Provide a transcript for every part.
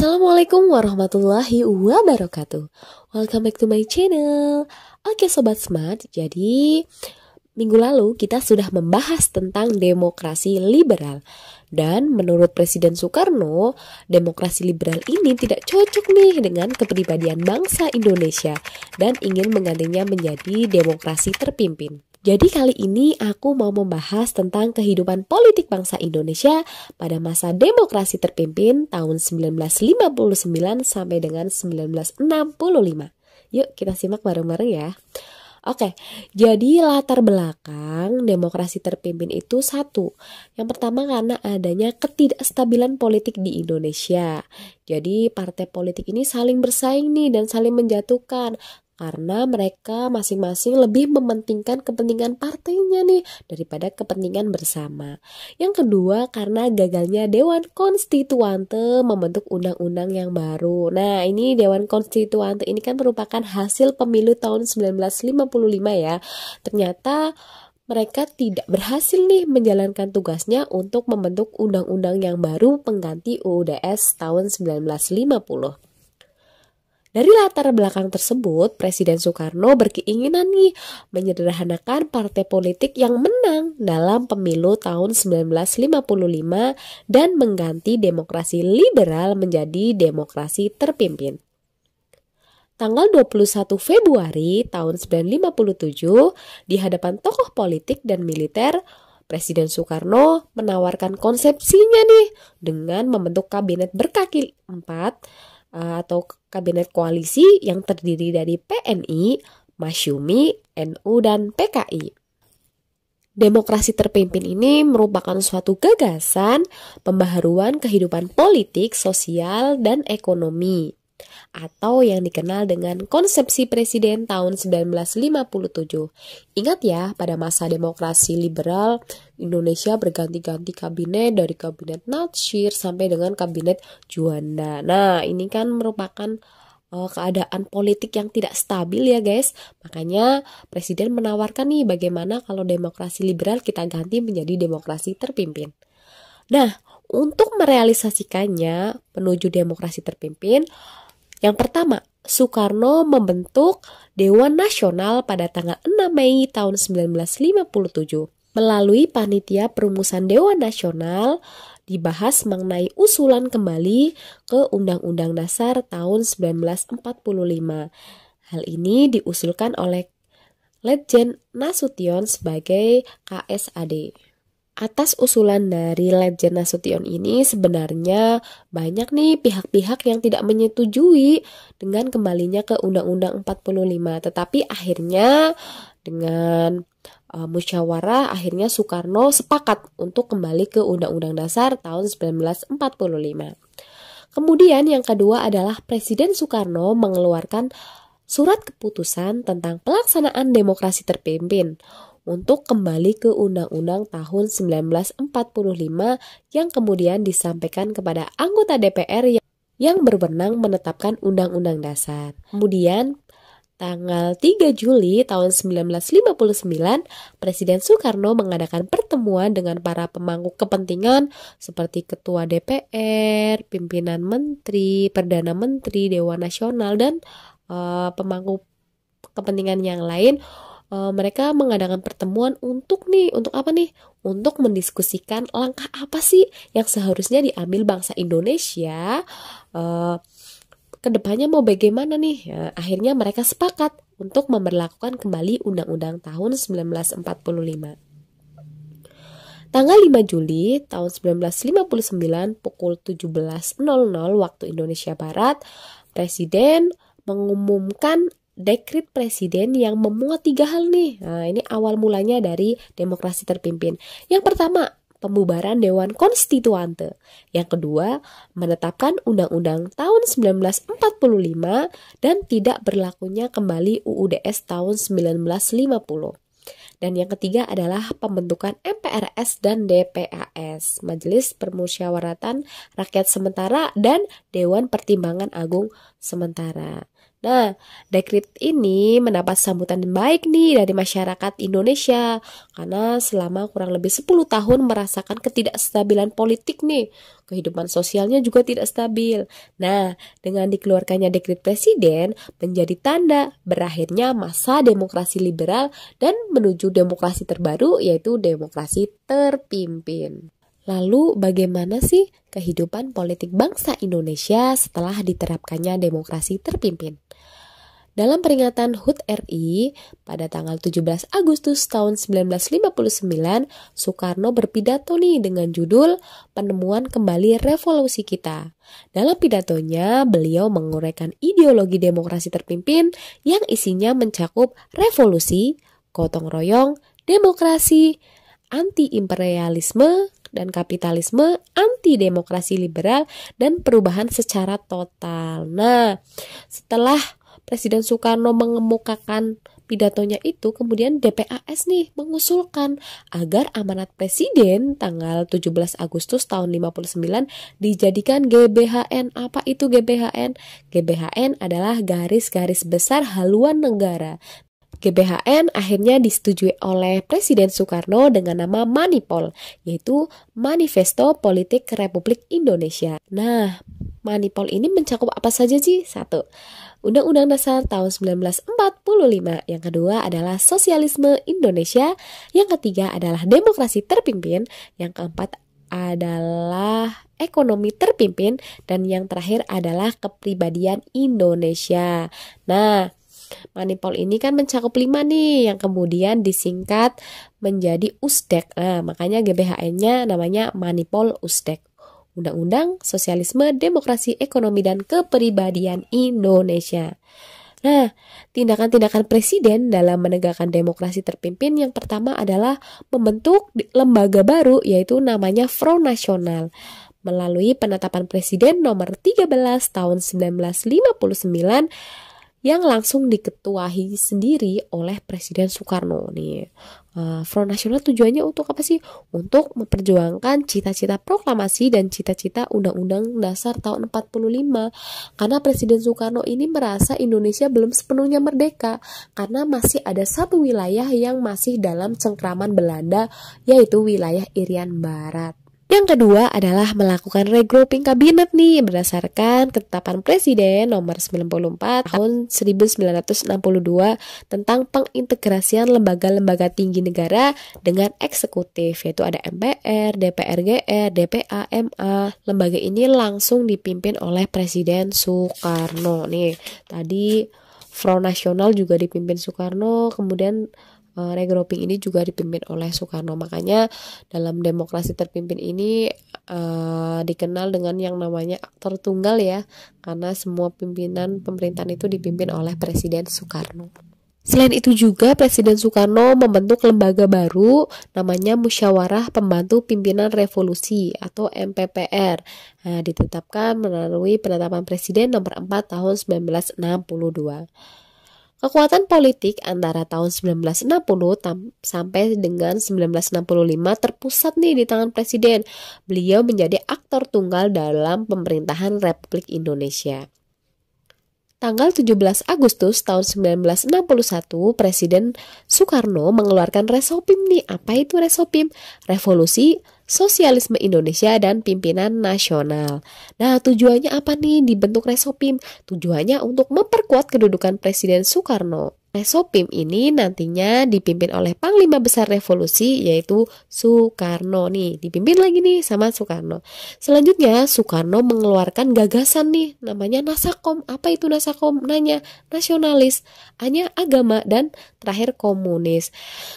Assalamualaikum warahmatullahi wabarakatuh. Welcome back to my channel. Oke Sobat Smart, jadi minggu lalu kita sudah membahas tentang demokrasi liberal. Dan menurut Presiden Soekarno, demokrasi liberal ini tidak cocok nih dengan kepribadian bangsa Indonesia dan ingin menggantinya menjadi demokrasi terpimpin. Jadi kali ini aku mau membahas tentang kehidupan politik bangsa Indonesia pada masa demokrasi terpimpin tahun 1959 sampai dengan 1965. Yuk kita simak bareng-bareng ya. Oke, jadi latar belakang demokrasi terpimpin itu satu. Yang pertama karena adanya ketidakstabilan politik di Indonesia. Jadi partai politik ini saling bersaing nih dan saling menjatuhkan. Karena mereka masing-masing lebih mementingkan kepentingan partainya nih daripada kepentingan bersama. Yang kedua karena gagalnya Dewan Konstituante membentuk undang-undang yang baru. Nah ini Dewan Konstituante ini kan merupakan hasil pemilu tahun 1955 ya. Ternyata mereka tidak berhasil nih menjalankan tugasnya untuk membentuk undang-undang yang baru pengganti UUDS tahun 1950. Dari latar belakang tersebut, Presiden Soekarno berkeinginan nih menyederhanakan partai politik yang menang dalam pemilu tahun 1955 dan mengganti demokrasi liberal menjadi demokrasi terpimpin. Tanggal 21 Februari tahun 1957, di hadapan tokoh politik dan militer, Presiden Soekarno menawarkan konsepsinya nih dengan membentuk kabinet berkaki 4 atau kabinet koalisi yang terdiri dari PNI, Masyumi, NU, dan PKI. Demokrasi terpimpin ini merupakan suatu gagasan pembaharuan kehidupan politik, sosial, dan ekonomi atau yang dikenal dengan konsepsi presiden tahun 1957. Ingat ya, pada masa demokrasi liberal, Indonesia berganti-ganti kabinet dari kabinet Natsir sampai dengan kabinet Juanda. Nah, ini kan merupakan keadaan politik yang tidak stabil ya guys. Makanya presiden menawarkan nih bagaimana kalau demokrasi liberal kita ganti menjadi demokrasi terpimpin. Nah, untuk merealisasikannya menuju demokrasi terpimpin, yang pertama, Soekarno membentuk Dewan Nasional pada tanggal 6 Mei tahun 1957. Melalui panitia perumusan Dewan Nasional, dibahas mengenai usulan kembali ke Undang-Undang Dasar tahun 1945. Hal ini diusulkan oleh Letjen Nasution sebagai KSAD. Atas usulan dari Letjen Nasution ini sebenarnya banyak nih pihak-pihak yang tidak menyetujui dengan kembalinya ke Undang-Undang 45. Tetapi akhirnya dengan musyawarah akhirnya Soekarno sepakat untuk kembali ke Undang-Undang Dasar tahun 1945. Kemudian yang kedua adalah Presiden Soekarno mengeluarkan surat keputusan tentang pelaksanaan demokrasi terpimpin untuk kembali ke Undang-Undang tahun 1945 yang kemudian disampaikan kepada anggota DPR yang berwenang menetapkan Undang-Undang Dasar. Kemudian tanggal 3 Juli tahun 1959, Presiden Soekarno mengadakan pertemuan dengan para pemangku kepentingan seperti Ketua DPR, pimpinan Menteri, Perdana Menteri, Dewan Nasional, dan pemangku kepentingan yang lain. Mereka mengadakan pertemuan untuk apa nih? Untuk mendiskusikan langkah apa sih yang seharusnya diambil bangsa Indonesia kedepannya mau bagaimana nih? Ya, akhirnya mereka sepakat untuk memberlakukan kembali Undang-Undang tahun 1945. Tanggal 5 Juli tahun 1959 pukul 17.00 waktu Indonesia Barat, Presiden mengumumkan dekret presiden yang memuat 3 hal nih. Nah, ini awal mulanya dari demokrasi terpimpin. Yang pertama, pembubaran Dewan Konstituante. Yang kedua, menetapkan Undang-Undang tahun 1945 dan tidak berlakunya kembali UUDS tahun 1950. Dan yang ketiga adalah pembentukan MPRS dan DPAS, Majelis Permusyawaratan Rakyat Sementara dan Dewan Pertimbangan Agung Sementara. Nah, dekret ini mendapat sambutan baik nih dari masyarakat Indonesia karena selama kurang lebih 10 tahun merasakan ketidakstabilan politik nih. Kehidupan sosialnya juga tidak stabil. Nah, dengan dikeluarkannya dekret presiden menjadi tanda berakhirnya masa demokrasi liberal dan menuju demokrasi terbaru yaitu demokrasi terpimpin. Lalu bagaimana sih kehidupan politik bangsa Indonesia setelah diterapkannya demokrasi terpimpin? Dalam peringatan HUT RI pada tanggal 17 Agustus tahun 1959, Soekarno berpidato nih dengan judul Penemuan Kembali Revolusi Kita. Dalam pidatonya, beliau menguraikan ideologi demokrasi terpimpin yang isinya mencakup revolusi, gotong royong, demokrasi, anti-imperialisme, dan kapitalisme, anti-demokrasi liberal, dan perubahan secara total. Nah, setelah Presiden Soekarno mengemukakan pidatonya itu, kemudian DPAS nih mengusulkan agar amanat Presiden tanggal 17 Agustus tahun 59 dijadikan GBHN. Apa itu GBHN? GBHN adalah garis-garis besar haluan negara. GBHN akhirnya disetujui oleh Presiden Soekarno dengan nama Manipol, yaitu Manifesto Politik Republik Indonesia. Nah, Manipol ini mencakup apa saja sih? 1. Undang-Undang Dasar tahun 1945. Yang kedua adalah Sosialisme Indonesia. Yang ketiga adalah Demokrasi Terpimpin. Yang keempat adalah Ekonomi Terpimpin. Dan yang terakhir adalah Kepribadian Indonesia. Nah, Manipol ini kan mencakup 5 nih yang kemudian disingkat menjadi USDEK. Nah, makanya GBHN-nya namanya Manipol USDEK. Undang-Undang Sosialisme, Demokrasi, Ekonomi, dan Kepribadian Indonesia. Nah, tindakan-tindakan presiden dalam menegakkan demokrasi terpimpin yang pertama adalah membentuk lembaga baru yaitu namanya Front Nasional. Melalui penetapan Presiden nomor 13 tahun 1959 yang langsung diketuahi sendiri oleh Presiden Soekarno nih. Front Nasional tujuannya untuk apa sih? Untuk memperjuangkan cita-cita proklamasi dan cita-cita Undang-Undang Dasar tahun 45. Karena Presiden Soekarno ini merasa Indonesia belum sepenuhnya merdeka karena masih ada satu wilayah yang masih dalam cengkraman Belanda, yaitu wilayah Irian Barat. Yang kedua adalah melakukan regrouping kabinet nih berdasarkan ketetapan Presiden nomor 94 tahun 1962 tentang pengintegrasian lembaga-lembaga tinggi negara dengan eksekutif, yaitu ada MPR, DPRGR, DPA, MA. Lembaga ini langsung dipimpin oleh Presiden Soekarno nih. Tadi Front Nasional juga dipimpin Soekarno, kemudian regrouping ini juga dipimpin oleh Soekarno. Makanya dalam demokrasi terpimpin ini dikenal dengan yang namanya aktor tunggal ya, karena semua pimpinan pemerintahan itu dipimpin oleh Presiden Soekarno. Selain itu juga Presiden Soekarno membentuk lembaga baru namanya Musyawarah Pembantu Pimpinan Revolusi atau MPPR. Nah, ditetapkan melalui penetapan Presiden nomor 4 tahun 1962. Kekuatan politik antara tahun 1960 sampai dengan 1965 terpusat nih di tangan Presiden. Beliau menjadi aktor tunggal dalam pemerintahan Republik Indonesia. Tanggal 17 Agustus tahun 1961, Presiden Soekarno mengeluarkan Resopim nih. Apa itu Resopim? Revolusi Sosialisme Indonesia dan Pimpinan Nasional. Nah, tujuannya apa nih dibentuk Resopim? Tujuannya untuk memperkuat kedudukan Presiden Soekarno. Resopim ini nantinya dipimpin oleh Panglima Besar Revolusi yaitu Soekarno nih. Dipimpin lagi nih sama Soekarno. Selanjutnya Soekarno mengeluarkan gagasan nih namanya Nasakom. Apa itu Nasakom? Nanya nasionalis, hanya agama, dan terakhir komunis.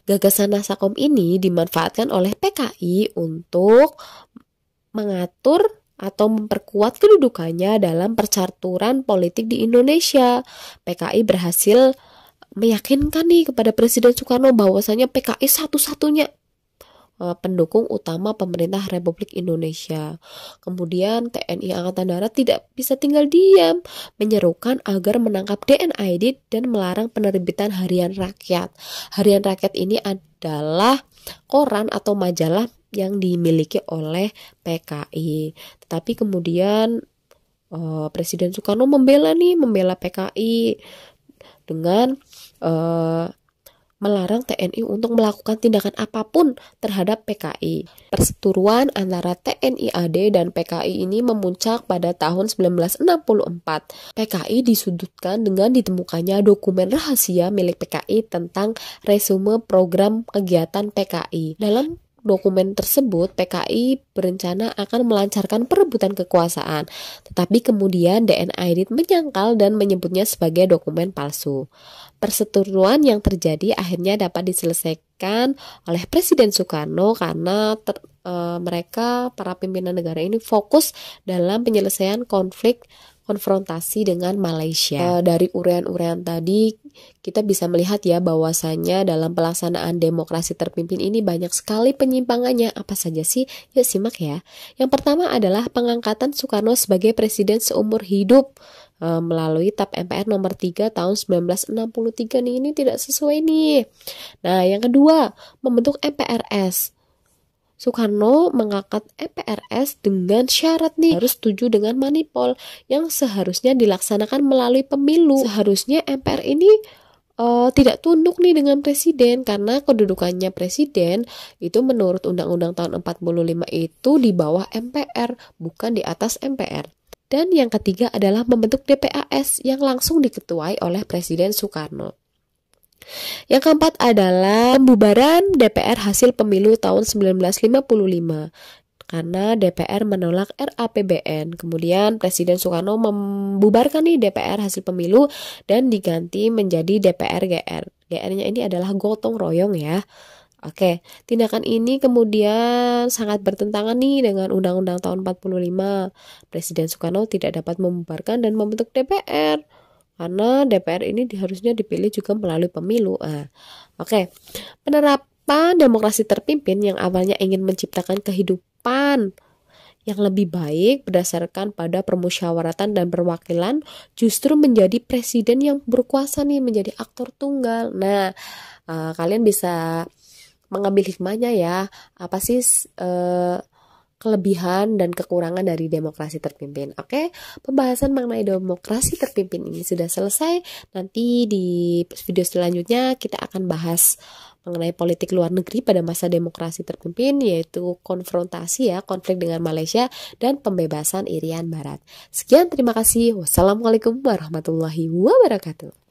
Gagasan Nasakom ini dimanfaatkan oleh PKI untuk mengatur atau memperkuat kedudukannya dalam percaturan politik di Indonesia. PKI berhasil meyakinkan nih kepada Presiden Soekarno bahwasanya PKI satu-satunya pendukung utama pemerintah Republik Indonesia. Kemudian TNI Angkatan Darat tidak bisa tinggal diam, menyerukan agar menangkap DNID dan melarang penerbitan Harian Rakyat. Harian Rakyat ini adalah koran atau majalah yang dimiliki oleh PKI. Tetapi kemudian Presiden Soekarno membela PKI dengan melarang TNI untuk melakukan tindakan apapun terhadap PKI. Perseteruan antara TNI AD dan PKI ini memuncak pada tahun 1964. PKI disudutkan dengan ditemukannya dokumen rahasia milik PKI tentang resume program kegiatan PKI. Dalam dokumen tersebut, PKI berencana akan melancarkan perebutan kekuasaan, tetapi kemudian DNI menyangkal dan menyebutnya sebagai dokumen palsu. Perseteruan yang terjadi akhirnya dapat diselesaikan oleh Presiden Soekarno karena mereka, para pimpinan negara ini fokus dalam penyelesaian konfrontasi dengan Malaysia. Dari uraian-uraian tadi kita bisa melihat ya bahwasanya dalam pelaksanaan demokrasi terpimpin ini banyak sekali penyimpangannya. Apa saja sih? Yuk simak ya. Yang pertama adalah pengangkatan Soekarno sebagai presiden seumur hidup melalui TAP MPR nomor 3 tahun 1963 nih. Ini tidak sesuai nih. Nah, yang kedua, membentuk MPRS. Soekarno mengangkat MPRS dengan syarat nih harus setuju dengan manipul yang seharusnya dilaksanakan melalui pemilu. Seharusnya MPR ini tidak tunduk nih dengan presiden karena kedudukannya presiden itu menurut Undang-Undang tahun 45 itu di bawah MPR, bukan di atas MPR. Dan yang ketiga adalah membentuk DPAS yang langsung diketuai oleh Presiden Soekarno. Yang keempat adalah pembubaran DPR hasil pemilu tahun 1955 karena DPR menolak RAPBN. Kemudian Presiden Soekarno membubarkan nih DPR hasil pemilu dan diganti menjadi DPR GR. GR-nya ini adalah gotong royong ya. Oke, tindakan ini kemudian sangat bertentangan nih dengan Undang-Undang tahun 45. Presiden Soekarno tidak dapat membubarkan dan membentuk DPR. Karena DPR ini harusnya dipilih juga melalui pemilu. Oke. Penerapan demokrasi terpimpin yang awalnya ingin menciptakan kehidupan yang lebih baik berdasarkan pada permusyawaratan dan perwakilan justru menjadi presiden yang berkuasa nih, menjadi aktor tunggal. Nah, kalian bisa mengambil hikmahnya ya. Apa sih kelebihan dan kekurangan dari demokrasi terpimpin? Oke, pembahasan mengenai demokrasi terpimpin ini sudah selesai. Nanti di video selanjutnya kita akan bahas mengenai politik luar negeri pada masa demokrasi terpimpin, yaitu konfrontasi ya, konflik dengan Malaysia dan pembebasan Irian Barat. Sekian, terima kasih. Wassalamualaikum warahmatullahi wabarakatuh.